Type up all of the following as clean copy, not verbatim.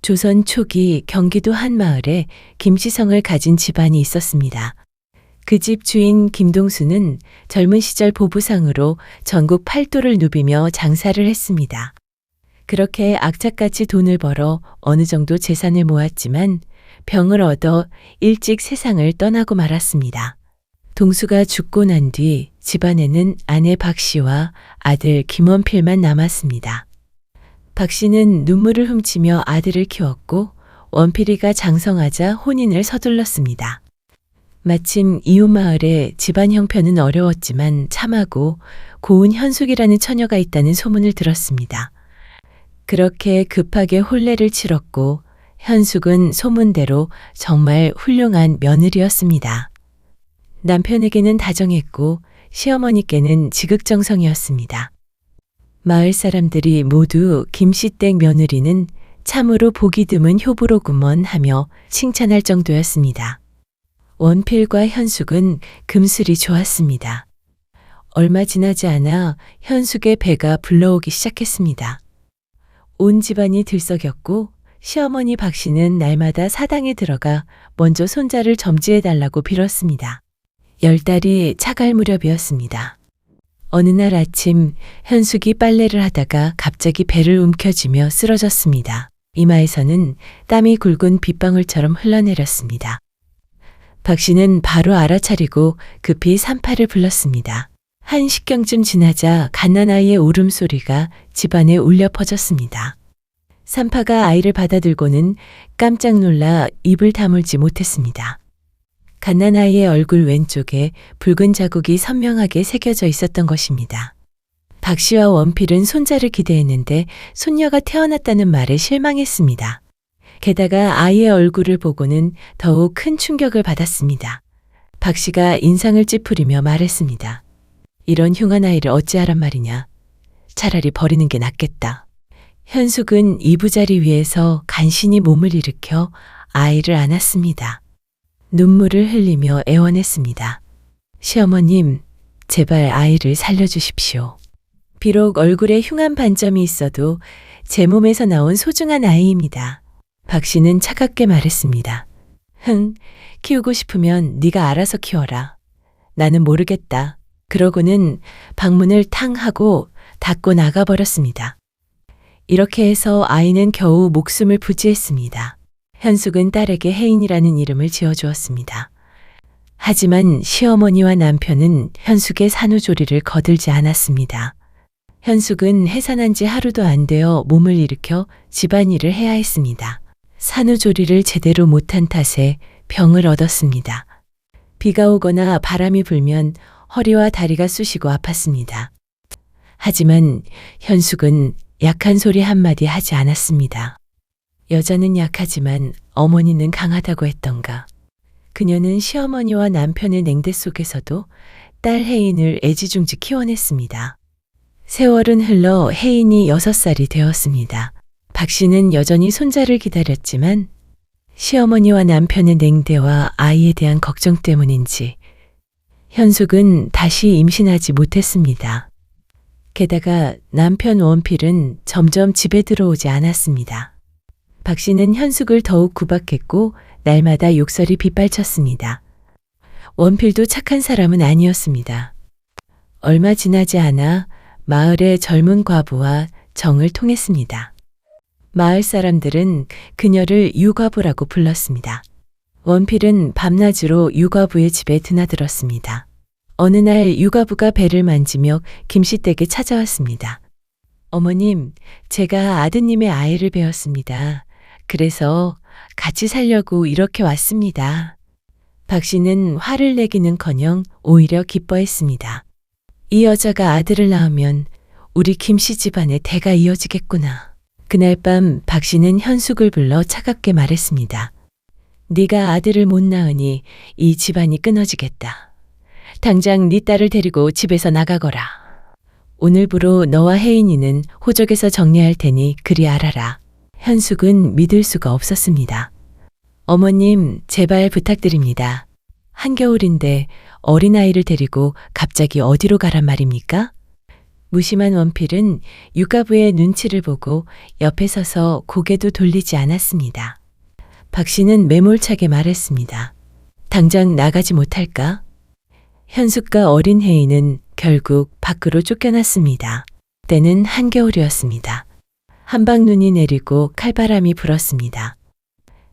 조선 초기 경기도 한 마을에 김씨성을 가진 집안이 있었습니다. 그 집 주인 김동수는 젊은 시절 보부상으로 전국 팔도를 누비며 장사를 했습니다. 그렇게 악착같이 돈을 벌어 어느 정도 재산을 모았지만 병을 얻어 일찍 세상을 떠나고 말았습니다. 동수가 죽고 난 뒤 집안에는 아내 박씨와 아들 김원필만 남았습니다. 박씨는 눈물을 훔치며 아들을 키웠고 원필이가 장성하자 혼인을 서둘렀습니다. 마침 이웃마을에 집안 형편은 어려웠지만 참하고 고운 현숙이라는 처녀가 있다는 소문을 들었습니다. 그렇게 급하게 혼례를 치렀고 현숙은 소문대로 정말 훌륭한 며느리였습니다. 남편에게는 다정했고 시어머니께는 지극정성이었습니다. 마을 사람들이 모두 김씨댁 며느리는 참으로 보기 드문 효부로구먼 하며 칭찬할 정도였습니다. 원필과 현숙은 금슬이 좋았습니다. 얼마 지나지 않아 현숙의 배가 불러오기 시작했습니다. 온 집안이 들썩였고 시어머니 박씨는 날마다 사당에 들어가 먼저 손자를 점지해달라고 빌었습니다. 10달이 차갈 무렵이었습니다. 어느 날 아침 현숙이 빨래를 하다가 갑자기 배를 움켜쥐며 쓰러졌습니다. 이마에서는 땀이 굵은 빗방울처럼 흘러내렸습니다. 박씨는 바로 알아차리고 급히 산파를 불렀습니다. 1시경쯤 지나자 갓난아이의 울음소리가 집안에 울려 퍼졌습니다. 산파가 아이를 받아들고는 깜짝 놀라 입을 다물지 못했습니다. 갓난아이의 얼굴 왼쪽에 붉은 자국이 선명하게 새겨져 있었던 것입니다. 박씨와 원필은 손자를 기대했는데 손녀가 태어났다는 말에 실망했습니다. 게다가 아이의 얼굴을 보고는 더욱 큰 충격을 받았습니다. 박씨가 인상을 찌푸리며 말했습니다. 이런 흉한 아이를 어찌하란 말이냐. 차라리 버리는 게 낫겠다. 현숙은 이부자리 위에서 간신히 몸을 일으켜 아이를 안았습니다. 눈물을 흘리며 애원했습니다. 시어머님, 제발 아이를 살려주십시오. 비록 얼굴에 흉한 반점이 있어도 제 몸에서 나온 소중한 아이입니다. 박씨는 차갑게 말했습니다. 키우고 싶으면 네가 알아서 키워라. 나는 모르겠다. 그러고는 방문을 탕 하고 닫고 나가버렸습니다. 이렇게 해서 아이는 겨우 목숨을 부지했습니다. 현숙은 딸에게 혜인이라는 이름을 지어주었습니다. 하지만 시어머니와 남편은 현숙의 산후조리를 거들지 않았습니다. 현숙은 해산한 지 하루도 안 되어 몸을 일으켜 집안일을 해야 했습니다. 산후조리를 제대로 못한 탓에 병을 얻었습니다. 비가 오거나 바람이 불면 허리와 다리가 쑤시고 아팠습니다. 하지만 현숙은 약한 소리 한마디 하지 않았습니다. 여자는 약하지만 어머니는 강하다고 했던가. 그녀는 시어머니와 남편의 냉대 속에서도 딸 혜인을 애지중지 키워냈습니다. 세월은 흘러 혜인이 6살이 되었습니다. 박씨는 여전히 손자를 기다렸지만 시어머니와 남편의 냉대와 아이에 대한 걱정 때문인지 현숙은 다시 임신하지 못했습니다. 게다가 남편 원필은 점점 집에 들어오지 않았습니다. 박씨는 현숙을 더욱 구박했고 날마다 욕설이 빗발쳤습니다. 원필도 착한 사람은 아니었습니다. 얼마 지나지 않아 마을의 젊은 과부와 정을 통했습니다. 마을 사람들은 그녀를 유과부라고 불렀습니다. 원필은 밤낮으로 유과부의 집에 드나들었습니다. 어느 날 유과부가 배를 만지며 김씨댁에 찾아왔습니다. 어머님, 제가 아드님의 아이를 배웠습니다. 그래서 같이 살려고 이렇게 왔습니다. 박씨는 화를 내기는커녕 오히려 기뻐했습니다. 이 여자가 아들을 낳으면 우리 김씨 집안의 대가 이어지겠구나. 그날 밤 박씨는 현숙을 불러 차갑게 말했습니다. 네가 아들을 못 낳으니 이 집안이 끊어지겠다. 당장 네 딸을 데리고 집에서 나가거라. 오늘부로 너와 혜인이는 호적에서 정리할 테니 그리 알아라. 현숙은 믿을 수가 없었습니다. 어머님, 제발 부탁드립니다. 한겨울인데 어린아이를 데리고 갑자기 어디로 가란 말입니까? 무심한 원필은 육가부의 눈치를 보고 옆에 서서 고개도 돌리지 않았습니다. 박 씨는 매몰차게 말했습니다. 당장 나가지 못할까? 현숙과 어린 혜인은 결국 밖으로 쫓겨났습니다. 때는 한겨울이었습니다. 한방눈이 내리고 칼바람이 불었습니다.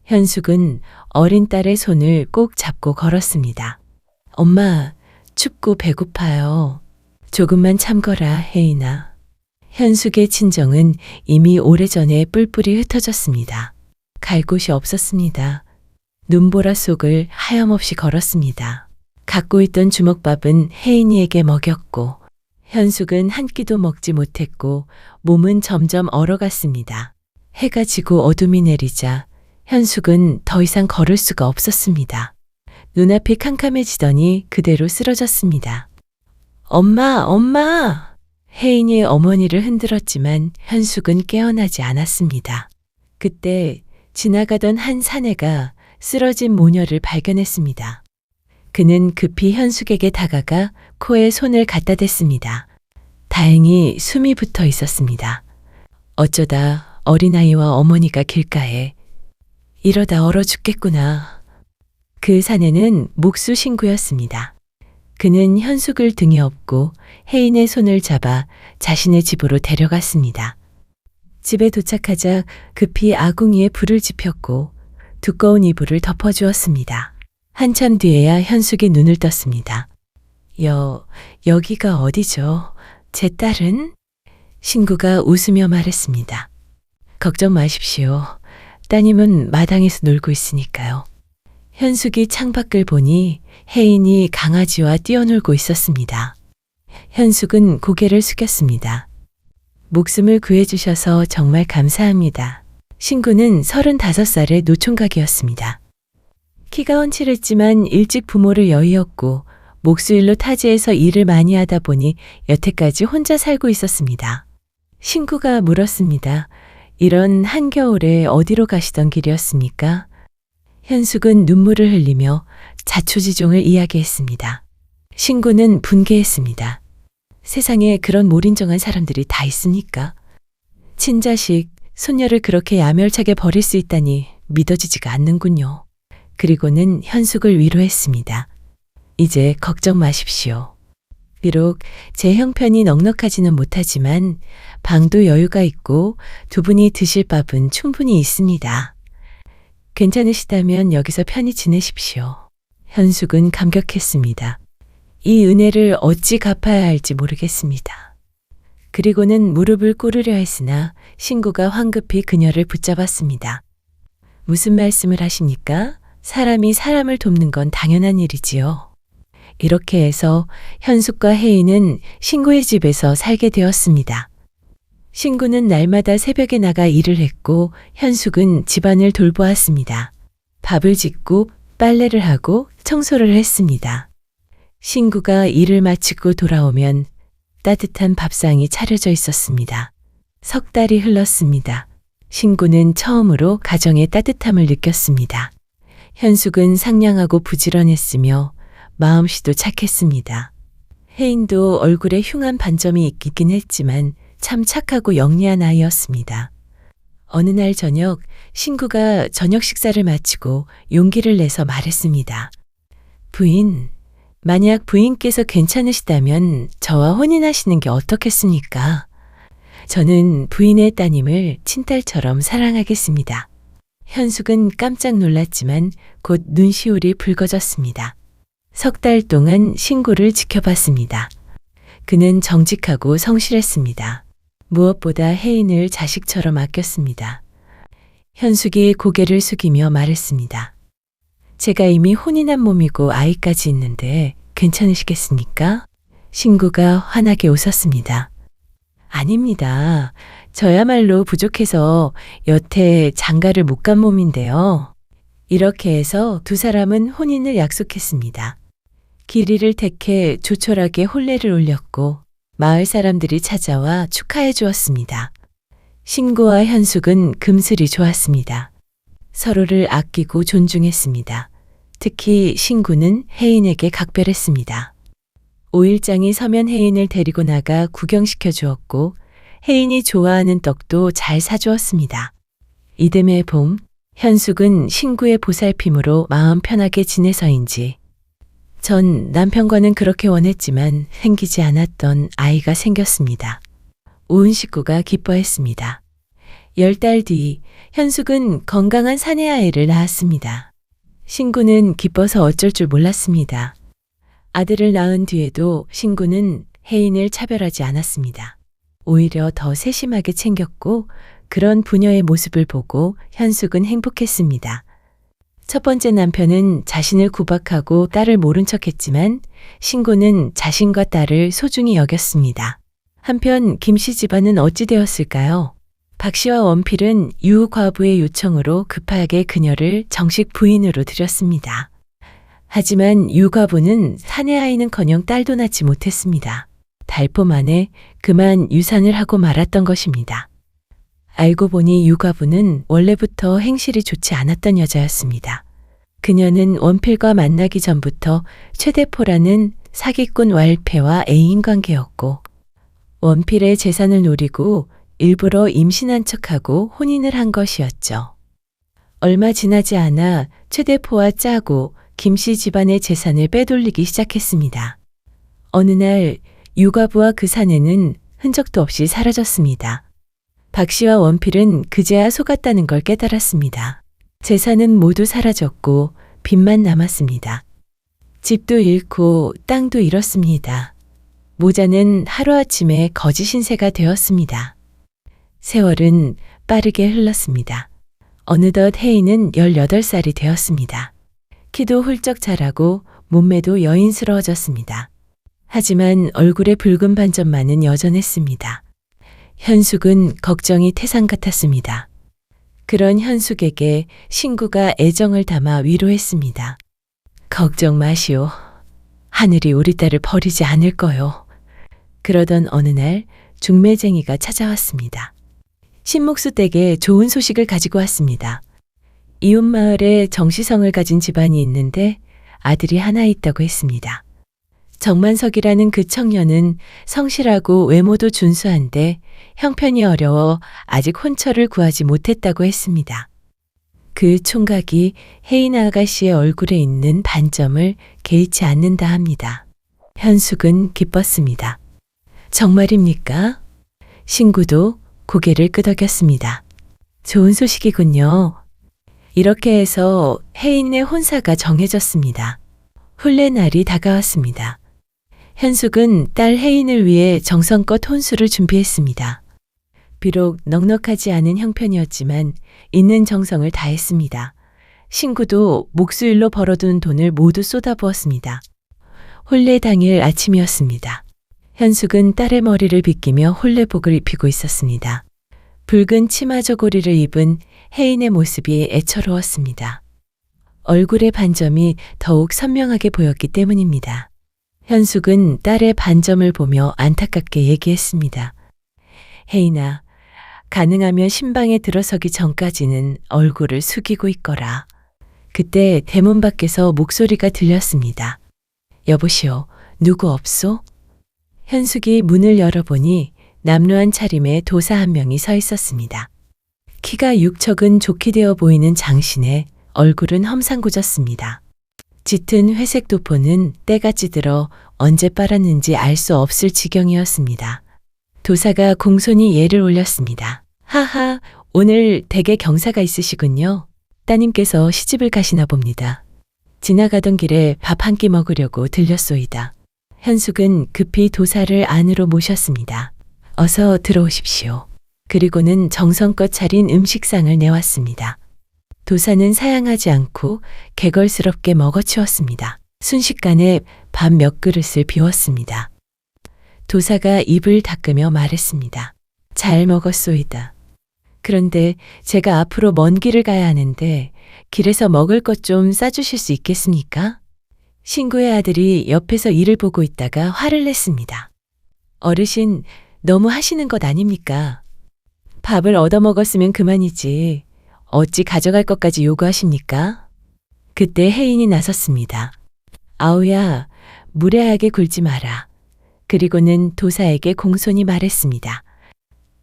현숙은 어린 딸의 손을 꼭 잡고 걸었습니다. 엄마, 춥고 배고파요. 조금만 참거라, 혜인아. 현숙의 친정은 이미 오래전에 뿔뿔이 흩어졌습니다. 갈 곳이 없었습니다. 눈보라 속을 하염없이 걸었습니다. 갖고 있던 주먹밥은 혜인이에게 먹였고 현숙은 한 끼도 먹지 못했고 몸은 점점 얼어갔습니다. 해가 지고 어둠이 내리자 현숙은 더 이상 걸을 수가 없었습니다. 눈앞이 캄캄해지더니 그대로 쓰러졌습니다. 엄마, 엄마! 혜인이의 어머니를 흔들었지만 현숙은 깨어나지 않았습니다. 그때 지나가던 한 사내가 쓰러진 모녀를 발견했습니다. 그는 급히 현숙에게 다가가 코에 손을 갖다 댔습니다. 다행히 숨이 붙어 있었습니다. 어쩌다 어린아이와 어머니가 길가에 이러다 얼어 죽겠구나. 그 사내는 목수 신구였습니다. 그는 현숙을 등에 업고 혜인의 손을 잡아 자신의 집으로 데려갔습니다. 집에 도착하자 급히 아궁이에 불을 지폈고 두꺼운 이불을 덮어주었습니다. 한참 뒤에야 현숙이 눈을 떴습니다. 여기가 어디죠? 제 딸은? 신구가 웃으며 말했습니다. 걱정 마십시오. 따님은 마당에서 놀고 있으니까요. 현숙이 창밖을 보니 혜인이 강아지와 뛰어놀고 있었습니다. 현숙은 고개를 숙였습니다. 목숨을 구해주셔서 정말 감사합니다. 신구는 35살의 노총각이었습니다. 키가 훤칠했지만 일찍 부모를 여의었고 목수일로 타지에서 일을 많이 하다 보니 여태까지 혼자 살고 있었습니다. 신구가 물었습니다. 이런 한겨울에 어디로 가시던 길이었습니까? 현숙은 눈물을 흘리며 자초지종을 이야기했습니다. 신구는 분개했습니다. 세상에 그런 몰인정한 사람들이 다 있습니까? 친자식, 손녀를 그렇게 야멸차게 버릴 수 있다니 믿어지지가 않는군요. 그리고는 현숙을 위로했습니다. 이제 걱정 마십시오. 비록 제 형편이 넉넉하지는 못하지만 방도 여유가 있고 두 분이 드실 밥은 충분히 있습니다. 괜찮으시다면 여기서 편히 지내십시오. 현숙은 감격했습니다. 이 은혜를 어찌 갚아야 할지 모르겠습니다. 그리고는 무릎을 꿇으려 했으나 신구가 황급히 그녀를 붙잡았습니다. 무슨 말씀을 하십니까? 사람이 사람을 돕는 건 당연한 일이지요. 이렇게 해서 현숙과 혜인은 신구의 집에서 살게 되었습니다. 신구는 날마다 새벽에 나가 일을 했고 현숙은 집안을 돌보았습니다. 밥을 짓고 빨래를 하고 청소를 했습니다. 신구가 일을 마치고 돌아오면 따뜻한 밥상이 차려져 있었습니다. 석 달이 흘렀습니다. 신구는 처음으로 가정의 따뜻함을 느꼈습니다. 현숙은 상냥하고 부지런했으며 마음씨도 착했습니다. 혜인도 얼굴에 흉한 반점이 있긴 했지만 참 착하고 영리한 아이였습니다. 어느 날 저녁 신구가 저녁 식사를 마치고 용기를 내서 말했습니다. 부인, 만약 부인께서 괜찮으시다면 저와 혼인하시는 게 어떻겠습니까? 저는 부인의 따님을 친딸처럼 사랑하겠습니다. 현숙은 깜짝 놀랐지만 곧 눈시울이 붉어졌습니다. 석 달 동안 신구를 지켜봤습니다. 그는 정직하고 성실했습니다. 무엇보다 혜인을 자식처럼 아꼈습니다. 현숙이 고개를 숙이며 말했습니다. 제가 이미 혼인한 몸이고 아이까지 있는데 괜찮으시겠습니까? 신구가 환하게 웃었습니다. 아닙니다. 저야말로 부족해서 여태 장가를 못 간 몸인데요. 이렇게 해서 두 사람은 혼인을 약속했습니다. 길이를 택해 조촐하게 혼례를 올렸고 마을 사람들이 찾아와 축하해 주었습니다. 신구와 현숙은 금슬이 좋았습니다. 서로를 아끼고 존중했습니다. 특히 신구는 혜인에게 각별했습니다. 오일장이 서면 혜인을 데리고 나가 구경시켜 주었고 혜인이 좋아하는 떡도 잘 사주었습니다. 이듬해 봄, 현숙은 신구의 보살핌으로 마음 편하게 지내서인지 전 남편과는 그렇게 원했지만 생기지 않았던 아이가 생겼습니다. 온 식구가 기뻐했습니다. 10달 뒤 현숙은 건강한 사내아이를 낳았습니다. 신구는 기뻐서 어쩔 줄 몰랐습니다. 아들을 낳은 뒤에도 신구는 혜인을 차별하지 않았습니다. 오히려 더 세심하게 챙겼고 그런 부녀의 모습을 보고 현숙은 행복했습니다. 첫 번째 남편은 자신을 구박하고 딸을 모른 척했지만 신구는 자신과 딸을 소중히 여겼습니다. 한편 김씨 집안은 어찌 되었을까요? 박씨와 원필은 유 과부의 요청으로 급하게 그녀를 정식 부인으로 들였습니다. 하지만 유 과부는 사내아이는커녕 딸도 낳지 못했습니다. 달포 만에 그만 유산을 하고 말았던 것입니다. 알고 보니 유 과부는 원래부터 행실이 좋지 않았던 여자였습니다. 그녀는 원필과 만나기 전부터 최대포라는 사기꾼 왈패와 애인 관계였고 원필의 재산을 노리고 일부러 임신한 척하고 혼인을 한 것이었죠. 얼마 지나지 않아 최대포와 짜고 김씨 집안의 재산을 빼돌리기 시작했습니다. 어느 날 유과부와 그 사내는 흔적도 없이 사라졌습니다. 박씨와 원필은 그제야 속았다는 걸 깨달았습니다. 재산은 모두 사라졌고 빚만 남았습니다. 집도 잃고 땅도 잃었습니다. 모자는 하루아침에 거지 신세가 되었습니다. 세월은 빠르게 흘렀습니다. 어느덧 혜인은 18살이 되었습니다. 키도 훌쩍 자라고 몸매도 여인스러워졌습니다. 하지만 얼굴에 붉은 반점만은 여전했습니다. 현숙은 걱정이 태산 같았습니다. 그런 현숙에게 신구가 애정을 담아 위로했습니다. 걱정 마시오. 하늘이 우리 딸을 버리지 않을 거요. 그러던 어느 날 중매쟁이가 찾아왔습니다. 신목수 댁에 좋은 소식을 가지고 왔습니다. 이웃 마을에 정시성을 가진 집안이 있는데 아들이 하나 있다고 했습니다. 정만석이라는 그 청년은 성실하고 외모도 준수한데 형편이 어려워 아직 혼처를 구하지 못했다고 했습니다. 그 총각이 혜인 아가씨의 얼굴에 있는 반점을 개의치 않는다 합니다. 현숙은 기뻤습니다. 정말입니까? 신구도 고개를 끄덕였습니다. 좋은 소식이군요. 이렇게 해서 혜인의 혼사가 정해졌습니다. 혼례 날이 다가왔습니다. 현숙은 딸 혜인을 위해 정성껏 혼수를 준비했습니다. 비록 넉넉하지 않은 형편이었지만 있는 정성을 다했습니다. 신구도 목수일로 벌어둔 돈을 모두 쏟아부었습니다. 혼례 당일 아침이었습니다. 현숙은 딸의 머리를 빗기며 혼례복을 입히고 있었습니다. 붉은 치마 저고리를 입은 혜인의 모습이 애처로웠습니다. 얼굴의 반점이 더욱 선명하게 보였기 때문입니다. 현숙은 딸의 반점을 보며 안타깝게 얘기했습니다. 혜인아, 가능하면 신방에 들어서기 전까지는 얼굴을 숙이고 있거라. 그때 대문 밖에서 목소리가 들렸습니다. 여보시오, 누구 없소? 현숙이 문을 열어보니 남루한 차림에 도사 한 명이 서 있었습니다. 키가 육척은 좋게 되어 보이는 장신에 얼굴은 험상궂었습니다. 짙은 회색 도포는 때가 찌들어 언제 빨았는지 알 수 없을 지경이었습니다. 도사가 공손히 예를 올렸습니다. 하하, 오늘 댁에 경사가 있으시군요. 따님께서 시집을 가시나 봅니다. 지나가던 길에 밥 한 끼 먹으려고 들렸소이다. 현숙은 급히 도사를 안으로 모셨습니다. 어서 들어오십시오. 그리고는 정성껏 차린 음식상을 내왔습니다. 도사는 사양하지 않고 개걸스럽게 먹어치웠습니다. 순식간에 밥 몇 그릇을 비웠습니다. 도사가 입을 닦으며 말했습니다. 잘 먹었소이다. 그런데 제가 앞으로 먼 길을 가야 하는데 길에서 먹을 것 좀 싸주실 수 있겠습니까? 신구의 아들이 옆에서 일을 보고 있다가 화를 냈습니다. 어르신, 너무 하시는 것 아닙니까? 밥을 얻어먹었으면 그만이지. 어찌 가져갈 것까지 요구하십니까? 그때 혜인이 나섰습니다. 아우야, 무례하게 굴지 마라. 그리고는 도사에게 공손히 말했습니다.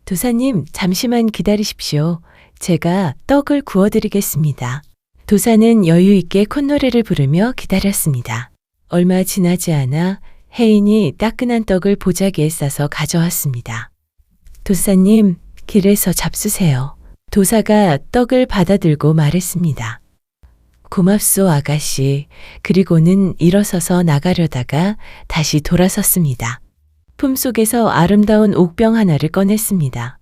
도사님, 잠시만 기다리십시오. 제가 떡을 구워드리겠습니다. 도사는 여유 있게 콧노래를 부르며 기다렸습니다. 얼마 지나지 않아 혜인이 따끈한 떡을 보자기에 싸서 가져왔습니다. 도사님, 길에서 잡수세요. 도사가 떡을 받아들고 말했습니다. 고맙소, 아가씨. 그리고는 일어서서 나가려다가 다시 돌아섰습니다. 품속에서 아름다운 옥병 하나를 꺼냈습니다.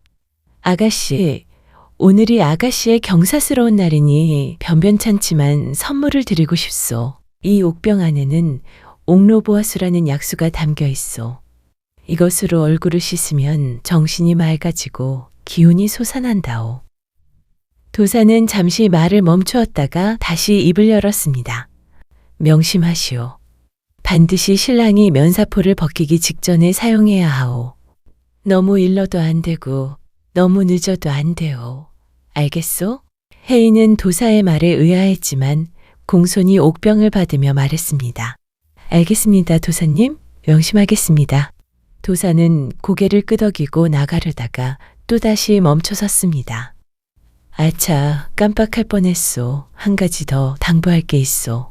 아가씨, 오늘이 아가씨의 경사스러운 날이니 변변찮지만 선물을 드리고 싶소. 이 옥병 안에는 옥로보아수라는 약수가 담겨 있소. 이것으로 얼굴을 씻으면 정신이 맑아지고 기운이 솟아난다오. 도사는 잠시 말을 멈추었다가 다시 입을 열었습니다. 명심하시오. 반드시 신랑이 면사포를 벗기기 직전에 사용해야 하오. 너무 일러도 안 되고 너무 늦어도 안 돼요. 알겠소? 혜인은 도사의 말에 의아했지만 공손히 옥병을 받으며 말했습니다. 알겠습니다, 도사님. 명심하겠습니다. 도사는 고개를 끄덕이고 나가려다가 또다시 멈춰섰습니다. 아차, 깜빡할 뻔했소. 한 가지 더 당부할 게 있소.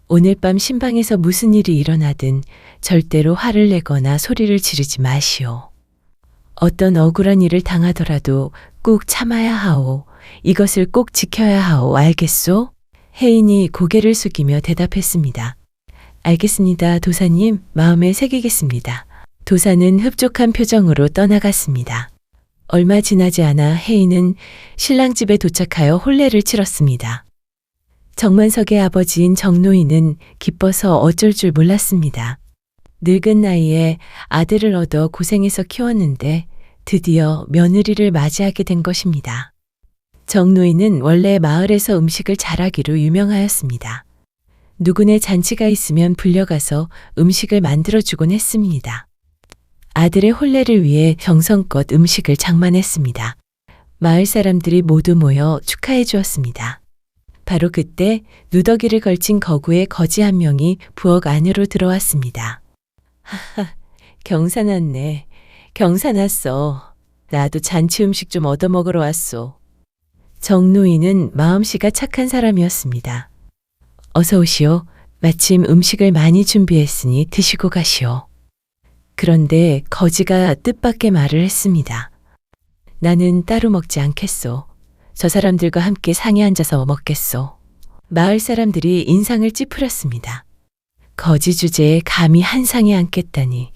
오늘 밤 신방에서 무슨 일이 일어나든 절대로 화를 내거나 소리를 지르지 마시오. 어떤 억울한 일을 당하더라도 꼭 참아야 하오. 이것을 꼭 지켜야 하오. 알겠소? 혜인이 고개를 숙이며 대답했습니다. 알겠습니다, 도사님. 마음에 새기겠습니다. 도사는 흡족한 표정으로 떠나갔습니다. 얼마 지나지 않아 혜인은 신랑 집에 도착하여 혼례를 치렀습니다. 정만석의 아버지인 정노인은 기뻐서 어쩔 줄 몰랐습니다. 늙은 나이에 아들을 얻어 고생해서 키웠는데 드디어 며느리를 맞이하게 된 것입니다. 정노인은 원래 마을에서 음식을 잘하기로 유명하였습니다. 누구네 잔치가 있으면 불려가서 음식을 만들어주곤 했습니다. 아들의 혼례를 위해 정성껏 음식을 장만했습니다. 마을 사람들이 모두 모여 축하해 주었습니다. 바로 그때 누더기를 걸친 거구의 거지 한 명이 부엌 안으로 들어왔습니다. 하하, 경사났네. 경사났어. 나도 잔치 음식 좀 얻어먹으러 왔소. 정노인은 마음씨가 착한 사람이었습니다. 어서 오시오. 마침 음식을 많이 준비했으니 드시고 가시오. 그런데 거지가 뜻밖의 말을 했습니다. 나는 따로 먹지 않겠소. 저 사람들과 함께 상에 앉아서 먹겠소. 마을 사람들이 인상을 찌푸렸습니다. 거지 주제에 감히 한 상에 앉겠다니.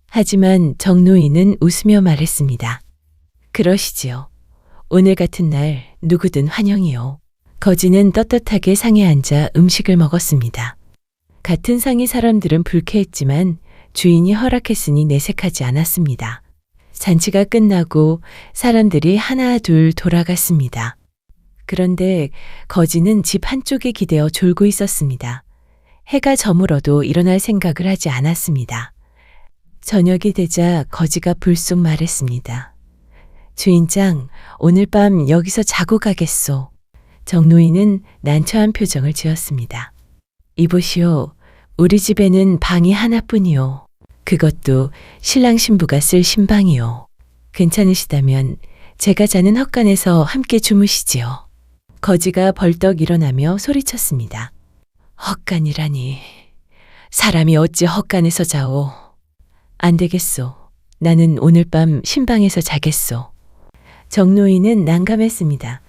하지만 정노인은 웃으며 말했습니다. 그러시지요. 오늘 같은 날 누구든 환영이요. 거지는 떳떳하게 상에 앉아 음식을 먹었습니다. 같은 상의 사람들은 불쾌했지만 주인이 허락했으니 내색하지 않았습니다. 잔치가 끝나고 사람들이 하나 둘 돌아갔습니다. 그런데 거지는 집 한쪽에 기대어 졸고 있었습니다. 해가 저물어도 일어날 생각을 하지 않았습니다. 저녁이 되자 거지가 불쑥 말했습니다. 주인장, 오늘 밤 여기서 자고 가겠소. 정노인은 난처한 표정을 지었습니다. 이보시오. 우리 집에는 방이 하나뿐이요. 그것도 신랑 신부가 쓸 신방이요. 괜찮으시다면 제가 자는 헛간에서 함께 주무시지요. 거지가 벌떡 일어나며 소리쳤습니다. 헛간이라니. 사람이 어찌 헛간에서 자오. 안 되겠소. 나는 오늘 밤 신방에서 자겠소. 정노인은 난감했습니다.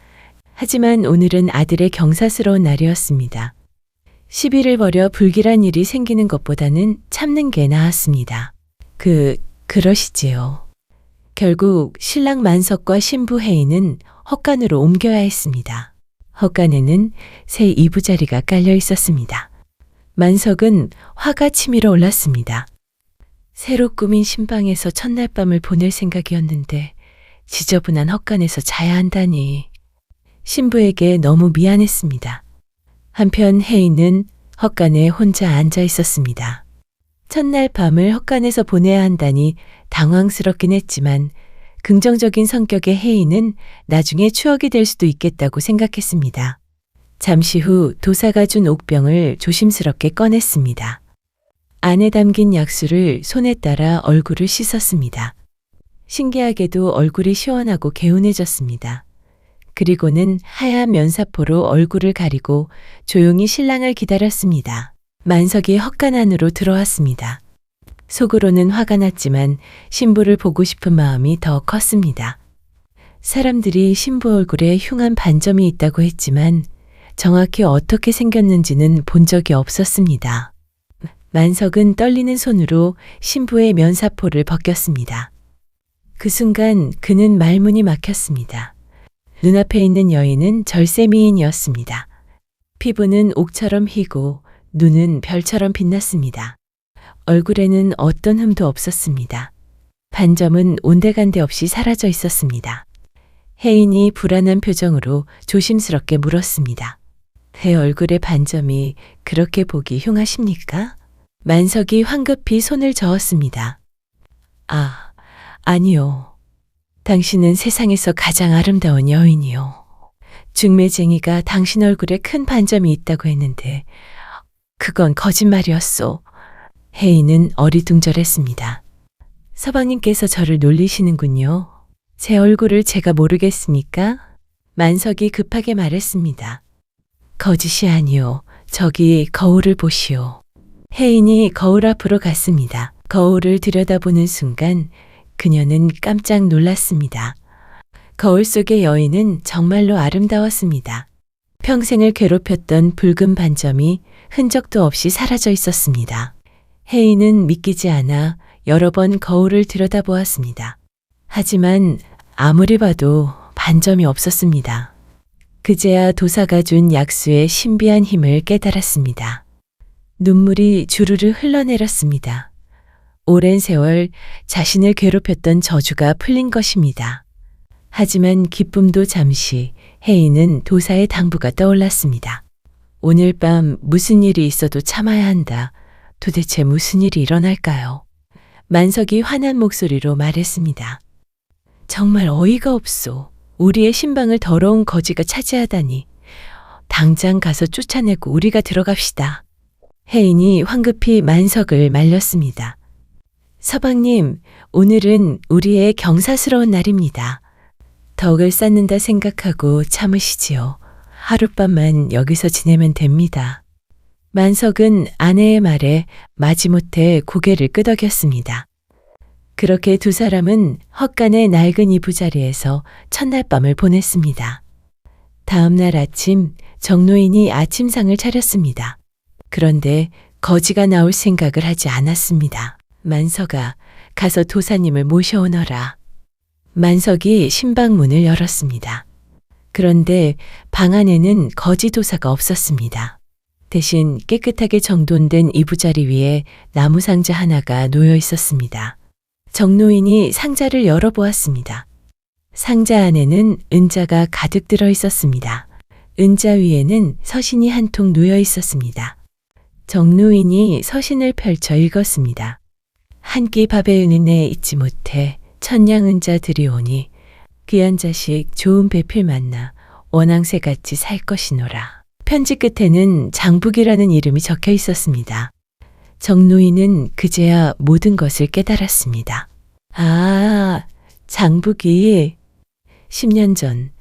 하지만 오늘은 아들의 경사스러운 날이었습니다. 시비를 벌여 불길한 일이 생기는 것보다는 참는 게 나았습니다. 그러시지요. 결국 신랑 만석과 신부 혜인은 헛간으로 옮겨야 했습니다. 헛간에는 새 이부자리가 깔려 있었습니다. 만석은 화가 치밀어 올랐습니다. 새로 꾸민 신방에서 첫날 밤을 보낼 생각이었는데 지저분한 헛간에서 자야 한다니. 신부에게 너무 미안했습니다. 한편 혜인은 헛간에 혼자 앉아 있었습니다. 첫날 밤을 헛간에서 보내야 한다니 당황스럽긴 했지만 긍정적인 성격의 혜인은 나중에 추억이 될 수도 있겠다고 생각했습니다. 잠시 후 도사가 준 옥병을 조심스럽게 꺼냈습니다. 안에 담긴 약수를 손에 따라 얼굴을 씻었습니다. 신기하게도 얼굴이 시원하고 개운해졌습니다. 그리고는 하얀 면사포로 얼굴을 가리고 조용히 신랑을 기다렸습니다. 만석이 헛간 안으로 들어왔습니다. 속으로는 화가 났지만 신부를 보고 싶은 마음이 더 컸습니다. 사람들이 신부 얼굴에 흉한 반점이 있다고 했지만 정확히 어떻게 생겼는지는 본 적이 없었습니다. 만석은 떨리는 손으로 신부의 면사포를 벗겼습니다. 그 순간 그는 말문이 막혔습니다. 눈앞에 있는 여인은 절세미인이었습니다. 피부는 옥처럼 희고 눈은 별처럼 빛났습니다. 얼굴에는 어떤 흠도 없었습니다. 반점은 온데간데 없이 사라져 있었습니다. 혜인이 불안한 표정으로 조심스럽게 물었습니다. 내 얼굴의 반점이 그렇게 보기 흉하십니까? 만석이 황급히 손을 저었습니다. 아니요. 당신은 세상에서 가장 아름다운 여인이요. 중매쟁이가 당신 얼굴에 큰 반점이 있다고 했는데 그건 거짓말이었소. 혜인은 어리둥절했습니다. 서방님께서 저를 놀리시는군요. 제 얼굴을 제가 모르겠습니까? 만석이 급하게 말했습니다. 거짓이 아니오. 저기 거울을 보시오. 혜인이 거울 앞으로 갔습니다. 거울을 들여다보는 순간 그녀는 깜짝 놀랐습니다. 거울 속의 여인은 정말로 아름다웠습니다. 평생을 괴롭혔던 붉은 반점이 흔적도 없이 사라져 있었습니다. 혜인은 믿기지 않아 여러 번 거울을 들여다보았습니다. 하지만 아무리 봐도 반점이 없었습니다. 그제야 도사가 준 약수의 신비한 힘을 깨달았습니다. 눈물이 주르르 흘러내렸습니다. 오랜 세월 자신을 괴롭혔던 저주가 풀린 것입니다. 하지만 기쁨도 잠시 혜인은 도사의 당부가 떠올랐습니다. 오늘 밤 무슨 일이 있어도 참아야 한다. 도대체 무슨 일이 일어날까요? 만석이 화난 목소리로 말했습니다. 정말 어이가 없소. 우리의 신방을 더러운 거지가 차지하다니. 당장 가서 쫓아내고 우리가 들어갑시다. 혜인이 황급히 만석을 말렸습니다. 서방님, 오늘은 우리의 경사스러운 날입니다. 덕을 쌓는다 생각하고 참으시지요. 하룻밤만 여기서 지내면 됩니다. 만석은 아내의 말에 마지못해 고개를 끄덕였습니다. 그렇게 두 사람은 헛간의 낡은 이부자리에서 첫날 밤을 보냈습니다. 다음 날 아침 정노인이 아침상을 차렸습니다. 그런데 거지가 나올 생각을 하지 않았습니다. 만석아, 가서 도사님을 모셔오너라. 만석이 신방문을 열었습니다. 그런데 방 안에는 거지 도사가 없었습니다. 대신 깨끗하게 정돈된 이부자리 위에 나무 상자 하나가 놓여 있었습니다. 정노인이 상자를 열어보았습니다. 상자 안에는 은자가 가득 들어 있었습니다. 은자 위에는 서신이 한 통 놓여 있었습니다. 정노인이 서신을 펼쳐 읽었습니다. 한 끼 밥의 은은에 잊지 못해 천냥 은자 드리오니 귀한 자식 좋은 배필 만나 원앙새같이 살 것이노라. 편지 끝에는 장북이라는 이름이 적혀 있었습니다. 정노인은 그제야 모든 것을 깨달았습니다. 장북이 10년 전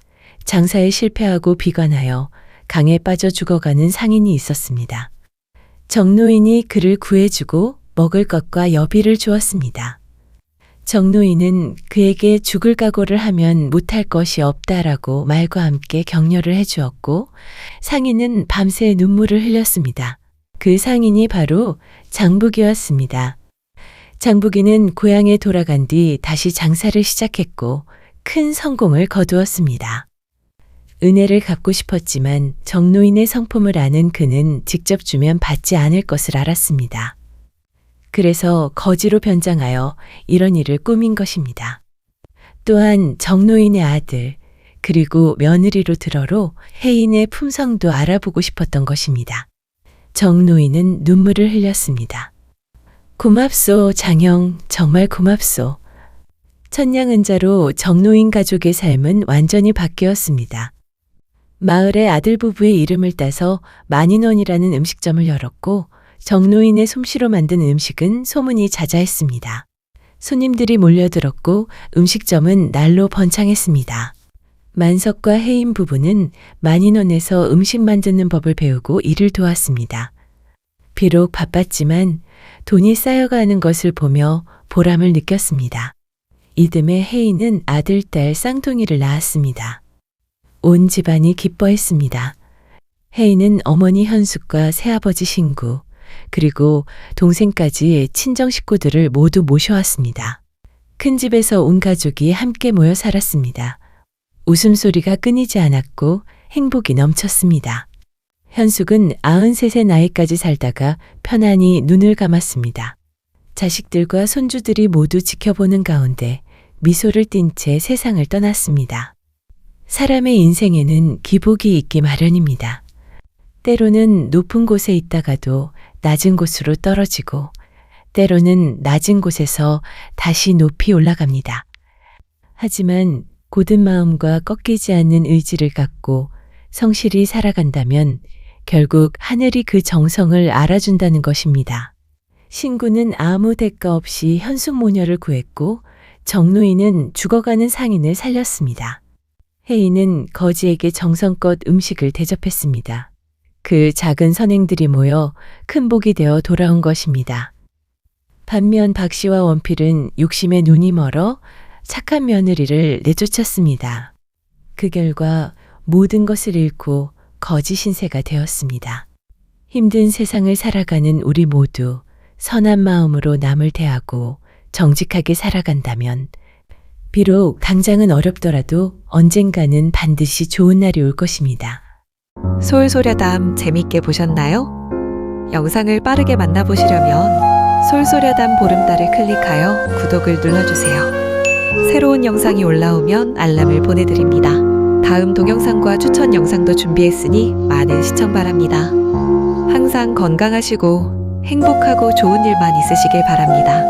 장사에 실패하고 비관하여 강에 빠져 죽어가는 상인이 있었습니다. 정노인이 그를 구해주고 먹을 것과 여비를 주었습니다. 정노인은 그에게 죽을 각오를 하면 못할 것이 없다라고 말과 함께 격려를 해주었고 상인은 밤새 눈물을 흘렸습니다. 그 상인이 바로 장북이었습니다. 장북이는 고향에 돌아간 뒤 다시 장사를 시작했고 큰 성공을 거두었습니다. 은혜를 갚고 싶었지만 정노인의 성품을 아는 그는 직접 주면 받지 않을 것을 알았습니다. 그래서 거지로 변장하여 이런 일을 꾸민 것입니다. 또한 정노인의 아들 그리고 며느리로 들어로 혜인의 품성도 알아보고 싶었던 것입니다. 정노인은 눈물을 흘렸습니다. 고맙소 장형, 정말 고맙소. 천냥은자로 정노인 가족의 삶은 완전히 바뀌었습니다. 마을의 아들 부부의 이름을 따서 만인원이라는 음식점을 열었고 정노인의 솜씨로 만든 음식은 소문이 자자했습니다. 손님들이 몰려들었고 음식점은 날로 번창했습니다. 만석과 혜인 부부는 만인원에서 음식 만드는 법을 배우고 일을 도왔습니다. 비록 바빴지만 돈이 쌓여가는 것을 보며 보람을 느꼈습니다. 이듬해 혜인은 아들, 딸 쌍둥이를 낳았습니다. 온 집안이 기뻐했습니다. 혜인은 어머니 현숙과 새아버지 신구, 그리고 동생까지 친정 식구들을 모두 모셔왔습니다. 큰 집에서 온 가족이 함께 모여 살았습니다. 웃음소리가 끊이지 않았고 행복이 넘쳤습니다. 현숙은 93세 나이까지 살다가 편안히 눈을 감았습니다. 자식들과 손주들이 모두 지켜보는 가운데 미소를 띤 채 세상을 떠났습니다. 사람의 인생에는 기복이 있기 마련입니다. 때로는 높은 곳에 있다가도 낮은 곳으로 떨어지고, 때로는 낮은 곳에서 다시 높이 올라갑니다. 하지만 굳은 마음과 꺾이지 않는 의지를 갖고 성실히 살아간다면 결국 하늘이 그 정성을 알아준다는 것입니다. 신구는 아무 대가 없이 현숙 모녀를 구했고, 정노인은 죽어가는 상인을 살렸습니다. 혜인은 거지에게 정성껏 음식을 대접했습니다. 그 작은 선행들이 모여 큰 복이 되어 돌아온 것입니다. 반면 박씨와 원필은 욕심에 눈이 멀어 착한 며느리를 내쫓았습니다. 그 결과 모든 것을 잃고 거지 신세가 되었습니다. 힘든 세상을 살아가는 우리 모두 선한 마음으로 남을 대하고 정직하게 살아간다면 비록 당장은 어렵더라도 언젠가는 반드시 좋은 날이 올 것입니다. 솔소려담 재밌게 보셨나요? 영상을 빠르게 만나보시려면 솔소려담 보름달을 클릭하여 구독을 눌러주세요. 새로운 영상이 올라오면 알람을 보내드립니다. 다음 동영상과 추천 영상도 준비했으니 많은 시청 바랍니다. 항상 건강하시고 행복하고 좋은 일만 있으시길 바랍니다.